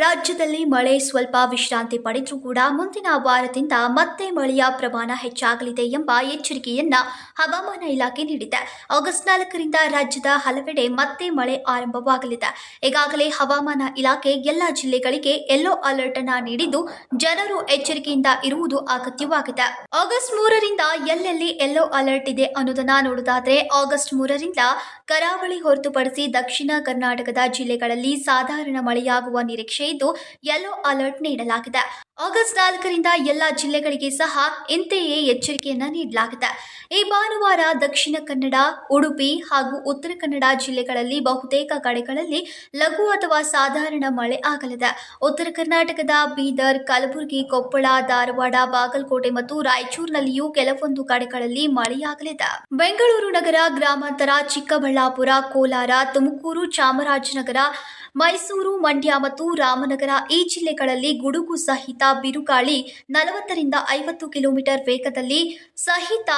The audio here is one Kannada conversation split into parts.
ರಾಜ್ಯದಲ್ಲಿ ಮಳೆ ಸ್ವಲ್ಪ ವಿಶ್ರಾಂತಿ ಪಡೆದರೂ ಕೂಡ ಮುಂದಿನ ವಾರದಿಂದ ಮತ್ತೆ ಮಳೆಯ ಪ್ರಮಾಣ ಹೆಚ್ಚಾಗಲಿದೆ ಎಂಬ ಎಚ್ಚರಿಕೆಯನ್ನ ಹವಾಮಾನ ಇಲಾಖೆ ನೀಡಿದೆ. ಆಗಸ್ಟ್ 4ರಿಂದ ರಾಜ್ಯದ ಹಲವೆಡೆ ಮತ್ತೆ ಮಳೆ ಆರಂಭವಾಗಲಿದೆ. ಈಗಾಗಲೇ ಹವಾಮಾನ ಇಲಾಖೆ ಎಲ್ಲ ಜಿಲ್ಲೆಗಳಿಗೆ ಯೆಲ್ಲೋ ಅಲರ್ಟ್ ಅನ್ನ ನೀಡಿದ್ದು ಜನರು ಎಚ್ಚರಿಕೆಯಿಂದ ಇರುವುದು ಅಗತ್ಯವಾಗಿದೆ. ಆಗಸ್ಟ್ 3ರಿಂದ ಎಲ್ಲೆಲ್ಲಿ ಯೆಲ್ಲೋ ಅಲರ್ಟ್ ಇದೆ ಅನ್ನೋದನ್ನ ನೋಡುವುದಾದ್ರೆ, ಆಗಸ್ಟ್ 3ರಿಂದ ಕರಾವಳಿ ಹೊರತುಪಡಿಸಿ ದಕ್ಷಿಣ ಕರ್ನಾಟಕದ ಜಿಲ್ಲೆಗಳಲ್ಲಿ ಸಾಧಾರಣ ಮಳೆಯಾಗುವ ನಿರೀಕ್ಷೆ ಇದ್ದು ಯೆಲ್ಲೋ ಅಲರ್ಟ್ ನೀಡಲಾಗಿದೆ. ಆಗಸ್ಟ್ 4ರಿಂದ ಎಲ್ಲ ಜಿಲ್ಲೆಗಳಿಗೆ ಸಹ ಇಂತೆಯೇ ಎಚ್ಚರಿಕೆಯನ್ನ ನೀಡಲಾಗಿದೆ. ಈ ಭಾನುವಾರ ದಕ್ಷಿಣ ಕನ್ನಡ, ಉಡುಪಿ ಹಾಗೂ ಉತ್ತರ ಕನ್ನಡ ಜಿಲ್ಲೆಗಳಲ್ಲಿ ಬಹುತೇಕ ಕಡೆಗಳಲ್ಲಿ ಲಘು ಅಥವಾ ಸಾಧಾರಣ ಮಳೆ ಆಗಲಿದೆ. ಉತ್ತರ ಕರ್ನಾಟಕದ ಬೀದರ್, ಕಲಬುರಗಿ, ಕೊಪ್ಪಳ, ಧಾರವಾಡ, ಬಾಗಲಕೋಟೆ ಮತ್ತು ರಾಯಚೂರಿನಲ್ಲಿಯೂ ಕೆಲವೊಂದು ಕಡೆಗಳಲ್ಲಿ ಮಳೆಯಾಗಲಿದೆ. ಬೆಂಗಳೂರು ನಗರ, ಗ್ರಾಮಾಂತರ, ಚಿಕ್ಕಬಳ್ಳಾಪುರ, ಕೋಲಾರ, ತುಮಕೂರು, ಚಾಮರಾಜನಗರ, ಮೈಸೂರು, ಮಂಡ್ಯ ಮತ್ತು ರಾಮನಗರ ಈ ಜಿಲ್ಲೆಗಳಲ್ಲಿ ಗುಡುಗು ಸಹಿತ ಬಿರುಗಾಳಿ 40ರಿಂದ 50 ಕಿಲೋಮೀಟರ್ ವೇಗದಲ್ಲಿ ಸಹಿತ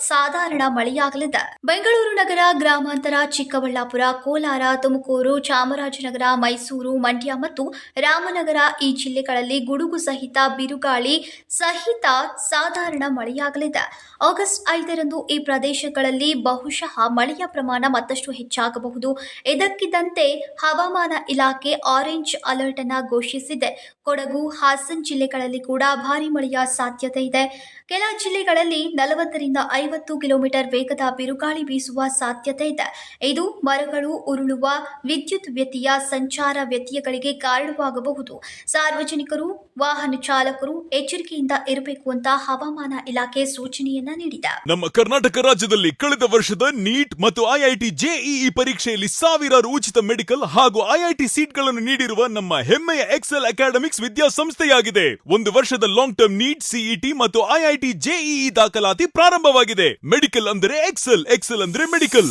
ಸಾಧಾರಣ ಮಳೆಯಾಗಲಿದೆ. ಬೆಂಗಳೂರು ನಗರ, ಗ್ರಾಮಾಂತರ, ಚಿಕ್ಕಬಳ್ಳಾಪುರ, ಕೋಲಾರ, ತುಮಕೂರು, ಚಾಮರಾಜನಗರ, ಮೈಸೂರು, ಮಂಡ್ಯ ಮತ್ತು ರಾಮನಗರ ಈ ಜಿಲ್ಲೆಗಳಲ್ಲಿ ಗುಡುಗು ಸಹಿತ ಬಿರುಗಾಳಿ ಸಹಿತ ಸಾಧಾರಣ ಮಳೆಯಾಗಲಿದೆ. ಆಗಸ್ಟ್ 5ರಂದು ಈ ಪ್ರದೇಶಗಳಲ್ಲಿ ಬಹುಶಃ ಮಳೆಯ ಪ್ರಮಾಣ ಮತ್ತಷ್ಟು ಹೆಚ್ಚಾಗಬಹುದು. ಇದಕ್ಕಿದ್ದಂತೆ ಹವಾಮಾನ ಇಲಾಖೆ ಆರೆಂಜ್ ಅಲರ್ಟ್ ಅನ್ನು ಘೋಷಿಸಿದೆ. ಕೊಡಗು, ಹಾಸನ ಜಿಲ್ಲೆಗಳಲ್ಲಿ ಕೂಡ ಭಾರಿ ಮಳೆಯ ಸಾಧ್ಯತೆ ಇದೆ. ಕೆಲ ಜಿಲ್ಲೆಗಳಲ್ಲಿ 40ರಿಂದ 50 ಕಿಲೋಮೀಟರ್ ವೇಗದ ಬಿರುಗಾಳಿ ಬೀಸುವ ಸಾಧ್ಯತೆ ಇದೆ. ಇದು ಮರಗಳು ಉರುಳುವ, ವಿದ್ಯುತ್ ವ್ಯತ್ಯಯ, ಸಂಚಾರ ವ್ಯತ್ಯಯಗಳಿಗೆ ಕಾರಣವಾಗಬಹುದು. ಸಾರ್ವಜನಿಕರು, ವಾಹನ ಚಾಲಕರು ಎಚ್ಚರಿಕೆಯಿಂದ ಇರಬೇಕು ಅಂತ ಹವಾಮಾನ ಇಲಾಖೆ ಸೂಚನೆಯನ್ನ ನೀಡಿದೆ. ನಮ್ಮ ಕರ್ನಾಟಕ ರಾಜ್ಯದಲ್ಲಿ ಕಳೆದ ವರ್ಷದ ನೀಟ್ ಮತ್ತು ಐಐಟಿ ಜೆಇಇ ಪರೀಕ್ಷೆಯಲ್ಲಿ ಸಾವಿರಾರು ಉಚಿತ ಮೆಡಿಕಲ್ ಹಾಗೂ ಐಐಟಿ ಸೀಟ್ಗಳನ್ನು ನೀಡಿರುವ ನಮ್ಮ ಹೆಮ್ಮೆಯ ಎಕ್ಸೆಲ್ ಅಕಾಡೆಮಿಕ್ಸ್ ವಿದ್ಯಾಸಂಸ್ಥೆಯಾಗಿದೆ. ಒಂದು ವರ್ಷದ ಲಾಂಗ್ ಟರ್ಮ್ ನೀಟ್, ಸಿಇಟಿ ಮತ್ತು ಐಐಟಿ ಜೆಇಇ ದಾಖಲಾತಿ ಪ್ರಾರಂಭವಾಗಿದೆ. ಮೆಡಿಕಲ್ ಅಂದರೆ ಎಕ್ಸೆಲ್, ಎಕ್ಸೆಲ್ ಅಂದ್ರೆ ಮೆಡಿಕಲ್.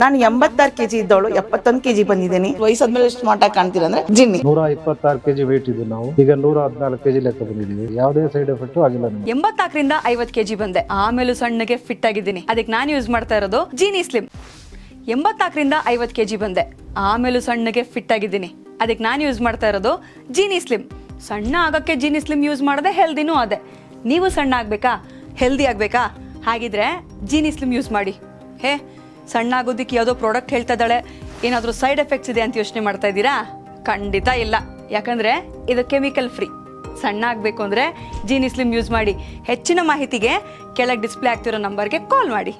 ನಾನು 86 ಕೆಜಿ ಇದ್ದವಳು 71 ಕೆಜಿ ಬಂದಿದ್ದೀನಿ. ವಯಸ್ಸಾದ್ಮೇಲೆ ಸ್ಮಾರ್ಟ್ ಆಗಿ ಕಾಣ್ತೀರಾ ಅಂದ್ರೆ ಜಿನ್ನಿ. 126 ಕೆಜಿ ವೇಟ್ ಇದ್ದು ನಾವು ಈಗ 114 ಕೆಜಿ ಲೆಕ್ಕ ಬಂದಿದ್ದೀವಿ. ಯಾವುದೇ ಸೈಡ್ ಎಫೆಕ್ಟ್ ಆಗಿಲ್ಲ. 84ರಿಂದ 50 ಕೆಜಿ ಬಂದೆ. ಆಮೇಲೆ ಸಣ್ಣಗೆ ಫಿಟ್ ಆಗಿದ್ದೀನಿ. ಅದಕ್ಕೆ ನಾನು ಯೂಸ್ ಮಾಡ್ತಾ ಇರೋದು ಜೀನಿ ಸ್ಲಿಮ್. 84ರಿಂದ 50 ಕೆಜಿ ಬಂದೆ. ಆಮೇಲೆ ಸಣ್ಣಗೆ ಫಿಟ್ ಆಗಿದ್ದೀನಿ. ಅದಕ್ಕೆ ನಾನು ಯೂಸ್ ಮಾಡ್ತಾ ಇರೋದು ಜೀನಿ ಸ್ಲಿಮ್. ಸಣ್ಣ ಆಗಕ್ಕೆ ಜೀನಿ ಸ್ಲಿಮ್ ಯೂಸ್ ಮಾಡದೆ ಹೆಲ್ದಿನೂ ಅದೇ. ನೀವು ಸಣ್ಣ ಆಗ್ಬೇಕಾ, ಹೆಲ್ದಿ ಆಗ್ಬೇಕಾ? ಹಾಗಿದ್ರೆ ಜೀನಿ ಸ್ಲಿಮ್ ಯೂಸ್ ಮಾಡಿ. ಸಣ್ಣ ಆಗೋದಕ್ಕೆ ಯಾವುದೋ ಪ್ರಾಡಕ್ಟ್ ಹೇಳ್ತಾ ಇದ್ದಾಳೆ, ಏನಾದರೂ ಸೈಡ್ ಎಫೆಕ್ಟ್ಸ್ ಇದೆ ಅಂತ ಯೋಚನೆ ಮಾಡ್ತಾ ಇದ್ದೀರಾ? ಖಂಡಿತ ಇಲ್ಲ. ಯಾಕಂದ್ರೆ ಇದು ಕೆಮಿಕಲ್ ಫ್ರೀ. ಸಣ್ಣ ಆಗಬೇಕು ಅಂದರೆ ಜೀನಿ ಸ್ಲಿಮ್ ಯೂಸ್ ಮಾಡಿ. ಹೆಚ್ಚಿನ ಮಾಹಿತಿಗೆ ಕೆಳಗೆ ಡಿಸ್ಪ್ಲೇ ಆಗ್ತಿರೋ ನಂಬರ್ಗೆ ಕಾಲ್ ಮಾಡಿ.